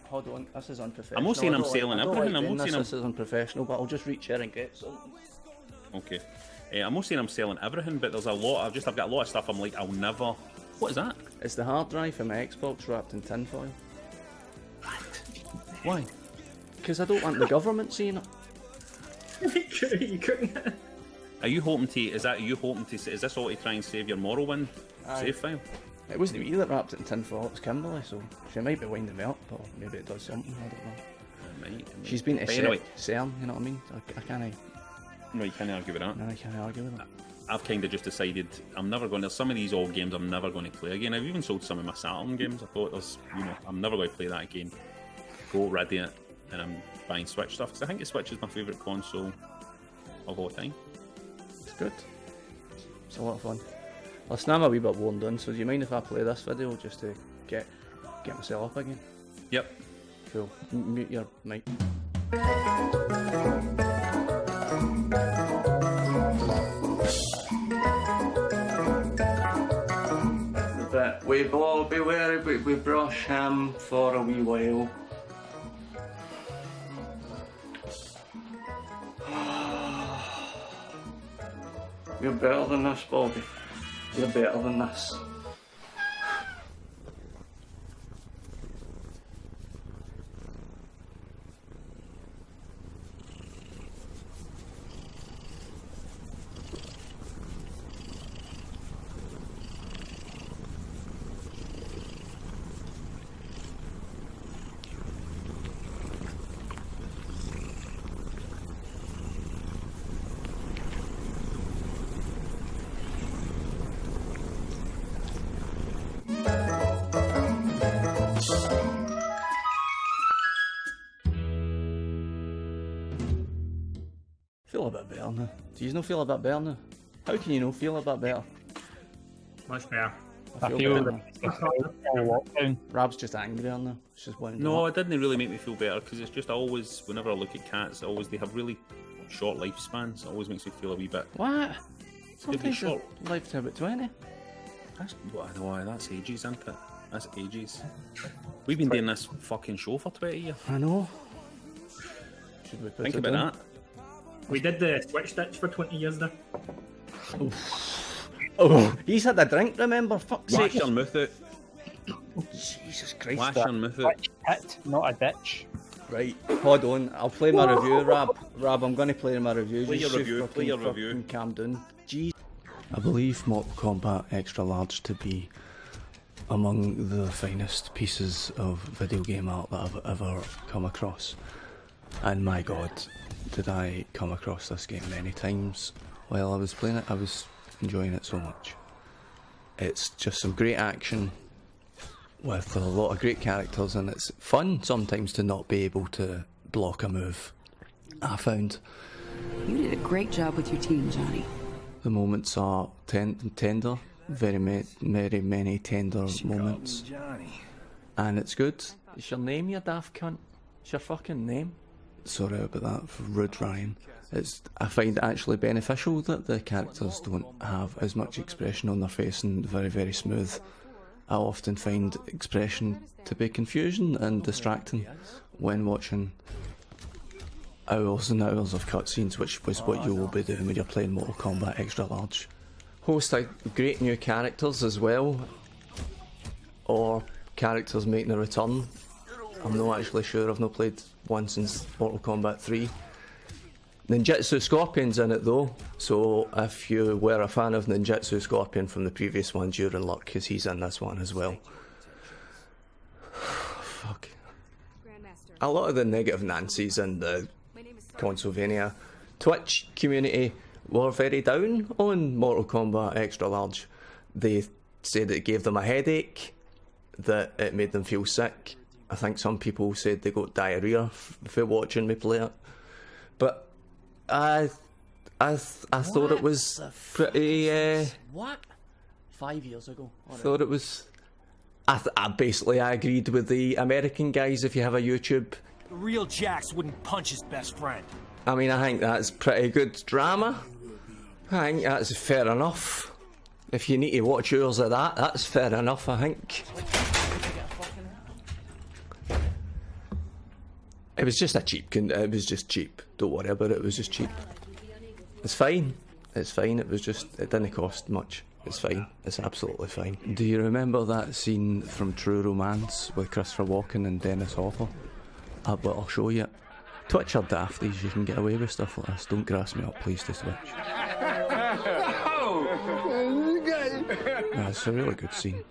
hold on, this is unprofessional. I'm not saying I I'm don't selling I don't everything, like I'm doing not saying this is unprofessional, but I'll just reach here and get something. Okay. I'm not saying I'm selling everything, but there's a lot. I've got a lot of stuff. I'm like, I'll never. What is that? It's the hard drive for my Xbox wrapped in tinfoil. Why? Because I don't want the government seeing it. You couldn't. Are you hoping to? Is this all to try and save your Morrowind save file? It wasn't me that wrapped it in tinfoil, it was Kimberly, so she might be winding me up, or maybe it does something, I don't know. It might. She's been to Anyway. CERN, you know what I mean? I can't, No, you can't argue with that. I can't argue with it. I've kind of just decided I'm never going to. Some of these old games I'm never going to play again. I've even sold some of my Saturn games. I thought I'm never going to play that again. Go rid of it, and I'm buying Switch stuff because I think the Switch is my favourite console of all time. It's good. It's a lot of fun. Listen, I'm a wee bit worn down, so do you mind if I play this video just to get myself up again? Yep. Cool. Mute your mic. But we brush him for a wee while. You're better than this, Bobby. You're better than this. Feel a bit better now. Do you not feel a bit better now? How can you not feel a bit better? Much better. I feel feel better the lockdown. Rab's just angrier now. It's just wound No, up. it didn't really make me feel better because it's just always, whenever I look at cats, they have really short lifespans. It always makes me feel a wee bit. What? Could be Sometimes short. the life to about 20. That's ages, isn't it? That's ages. We've been doing this fucking show for 20 years. I know. Should we put Think it about down? that. We did the Switch ditch for 20 years there. Oh, he's had a drink, remember? Fuck's Wash sake. your mouth out. Jesus Christ. Wash your mouth out. Hit, not a ditch. Right, hold on. I'll play my review, Rab. Rab, I'm going to play my review. Play Just your review, fucking- play your review. fucking calm down. Jeez. I believe Mortal Kombat Extra Large to be among the finest pieces of video game art that I've ever come across. And my god, did I come across this game many times while I was playing it. I was enjoying it so much. It's just some great action with a lot of great characters, and it's fun sometimes to not be able to block a move. I found You did a great job with your team, Johnny. the moments are tender, very many tender moments, and it's good. It's your name, you daft cunt. It's your fucking name. Sorry about that, for rude Ryan. I find it actually beneficial that the characters don't have as much expression on their face and very, very smooth. I often find expression to be confusing and distracting when watching hours and hours of cutscenes, which was what you will be doing when you're playing Mortal Kombat Extra Large. Host great new characters as well, or characters making a return. I'm not actually sure, I've not played one since Mortal Kombat 3. Ninjutsu Scorpion's in it though, so if you were a fan of Ninjutsu Scorpion from the previous ones, you're in luck because he's in this one as well. Fuck. A lot of the negative Nancy's in the Consolevania Twitch community were very down on Mortal Kombat Extra Large. They said it gave them a headache, that it made them feel sick. I think some people said they got diarrhea for watching me play it. But I thought it was pretty. What? 5 years ago. Thought it was. I basically agreed with the American guys. If you have a YouTube, The real Jax wouldn't punch his best friend. I mean, I think that's pretty good drama. I think that's fair enough. If you need to watch yours of that, that's fair enough. I think. It was just a cheap. It was just cheap. Don't worry about it. It was just cheap. It's fine. It's fine. It was just. It didn't cost much. It's fine. It's absolutely fine. Do you remember that scene from True Romance with Christopher Walken and Dennis Hopper? But I'll show you. Twitch are dafties. You can get away with stuff like this. Don't grass me up, please, to Twitch. It's a really good scene.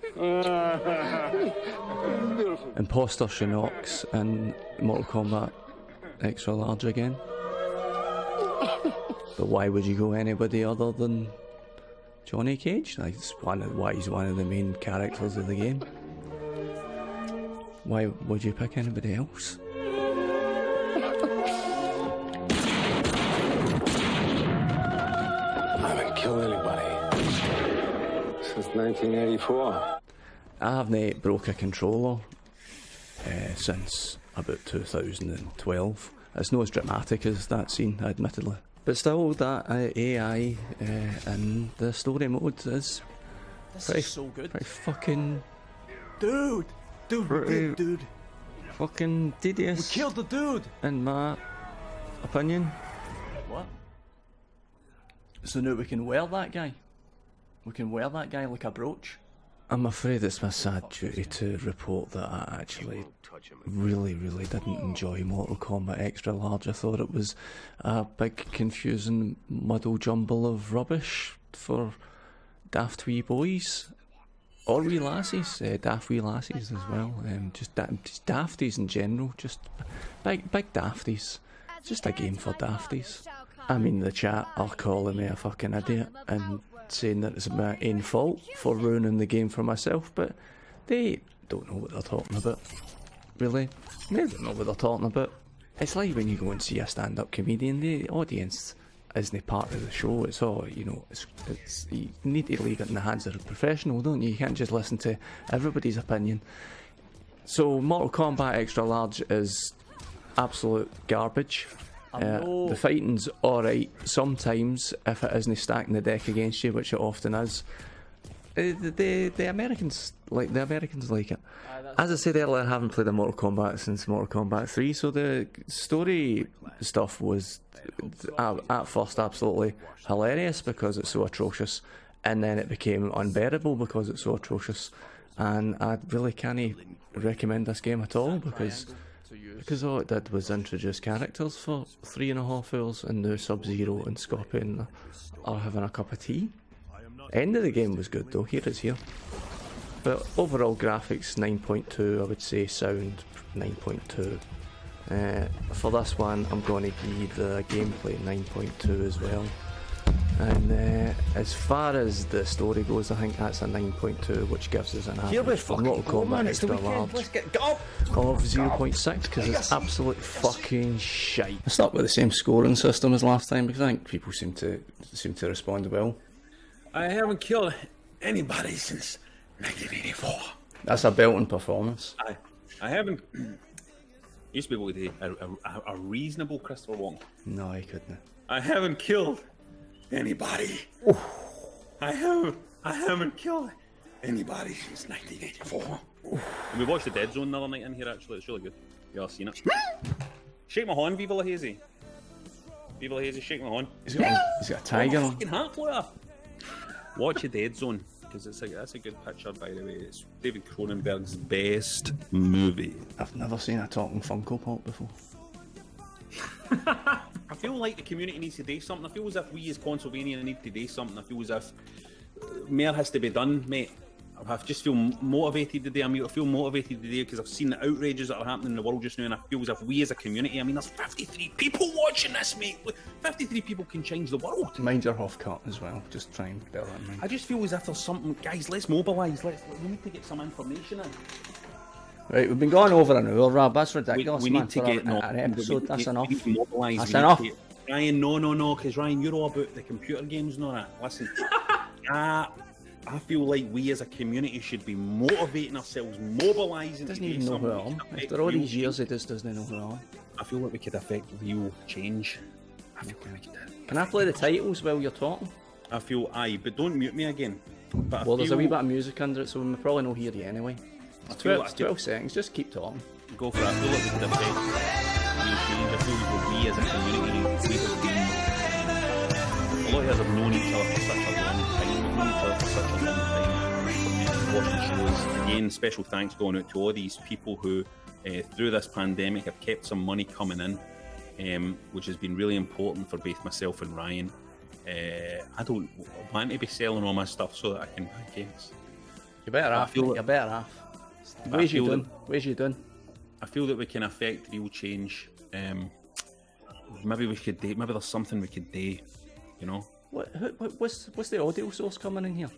Imposter Shinnok's in Mortal Kombat Extra Large again. But why would you go anybody other than Johnny Cage? Like, it's why he's one of the main characters of the game. Why would you pick anybody else? I haven't killed anybody since 1984. I haven't broke a controller since about 2012. It's not as dramatic as that scene, admittedly. But still, that AI in the story mode is pretty, so good. pretty fucking... Dude, Pretty fucking tedious. we killed the dude. In my opinion. What? So now we can wear that guy. We can wear that guy like a brooch. I'm afraid it's my sad duty to report that I actually really didn't enjoy Mortal Kombat Extra Large. I thought it was a big confusing muddle jumble of rubbish for daft wee boys. Or wee lassies, daft wee lassies as well. Just dafties in general, just big dafties. Just a game for dafties. I mean, the chat are calling me a fucking idiot and saying that it's my own fault for ruining the game for myself, but they don't know what they're talking about. Really? They don't know what they're talking about. It's like when you go and see a stand-up comedian, the audience isn't part of the show. It's all, you know, it's you need to leave it in the hands of a professional, don't you? You can't just listen to everybody's opinion. So Mortal Kombat Extra Large is absolute garbage. The fighting's alright sometimes if it isn't stacking the deck against you, which it often is. The Americans like it. As I said earlier, I haven't played a Mortal Kombat since Mortal Kombat 3, so the story stuff was at first absolutely hilarious because it's so atrocious, and then it became unbearable because it's so atrocious, and I really can't recommend this game at all because all it did was introduce characters for 3.5 hours, and now Sub-Zero and Scorpion are having a cup of tea. End of the game was good though, here it's here. But overall graphics 9.2, I would say sound 9.2. For this one I'm going to give the gameplay 9.2 as well. And as far as the story goes, I think that's a 9.2, which gives us an average for Mortal Kombat Extra Large of 0.6, because it's absolute fucking shite. I start with the same scoring system as last time because I think people seem to respond well. I haven't killed anybody since 1984. That's a belting performance. I haven't. Used to be able to do a reasonable Christopher Walken. No, I couldn't. I haven't killed anybody. I haven't killed anybody since 1984. And we watched the Dead Zone the other night in here. Actually, it's really good. You all seen it? Shake my horn, Viva La Hazy. Beaver Hayes is shaking my hand. He's got a tiger on. Fucking hat player. Watch The Dead Zone, because that's a good picture, by the way. It's David Cronenberg's best movie. I've never seen a talking Funko Pop before. I feel like the community needs to do something. I feel as if we as Consolevania need to do something. I feel as if more has to be done, mate. I just feel motivated today. I feel motivated today because I've seen the outrages that are happening in the world just now, and I feel as if we as a community, I mean, there's 53 people watching this, mate. 53 people can change the world. Mind your half cut as well. Just try and bear that in mind. I just feel as if there's something, guys. Let's mobilise. We need to get some information in. Right, we've been going over an hour, Rob. That's ridiculous. We man, need to for get an episode. That's enough. Mobilise. That's enough. Ryan, no, because Ryan, you're all about the computer games and all that. Listen, I feel like we as a community should be motivating ourselves, mobilising. Doesn't even know who I am. After all these years, he just doesn't know who I am. I feel like we could affect real change. I feel like we could. Can I play the titles while you're talking? I feel but don't mute me again. But well, there's a wee bit of music under it, so we probably not hear you anyway. It's 12 seconds, just keep talking. Go for it. I feel like we could affect real change. I feel like we as a community, a lot of us have known each other for such a long time. We've known each other for such a long time. Watching shows. Again, special thanks going out to all these people who, through this pandemic, have kept some money coming in, which has been really important for both myself and Ryan. I don't want to be selling all my stuff so that I can buy games. You're better off. You're better off. Where's you doing? I feel that we can affect real change. Maybe we could do. Maybe there's something we could do. You know. What's the audio source coming in here?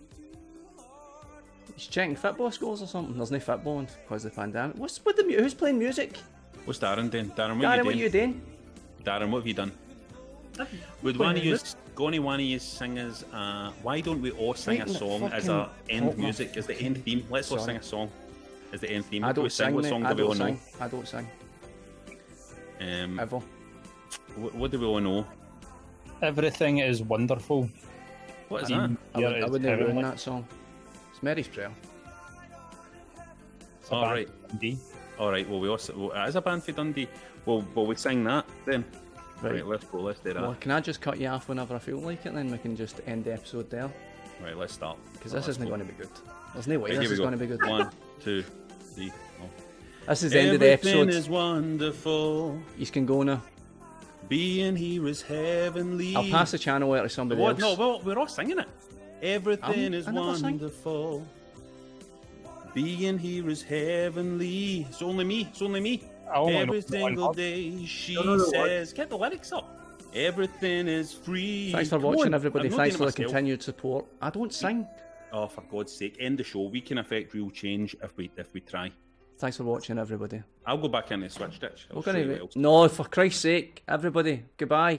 He's checking football scores or something. There's no football because of the pandemic. Who's playing music? What's Darren doing? Darren, what are you doing? Darren, what have you done? Would one of you sing as why don't we all sing a song as our end music, as the end theme? Let's all sing a song as the end theme. I don't sing. What song do we all know? I don't sing. Ever. What do we all know? Everything is wonderful. What is that? I wouldn't ruin that song. It's Mary's Prayer. Alright. Alright, well, it is a band for Dundee. Well, we sing that then. Right, let's go, let's do that. Well, can I just cut you off whenever I feel like it, then we can just end the episode there? Right, let's start. Because this isn't going to be good. There's no way this is going to be good. 1, 2, 3, This is the end of the episode. Everything is wonderful. You can go now. Being here is heavenly. I'll pass the channel out to somebody else. No, we're all singing it. Everything is wonderful. Being here is heavenly. It's only me. Every single day she says, get the lyrics up. Everything is free. Thanks for watching, everybody. Thanks for the continued support. I don't sing. Oh, for God's sake, end the show. We can affect real change if we try. Thanks for watching, everybody. I'll go back in the switch ditch. No, for Christ's sake, everybody. Goodbye.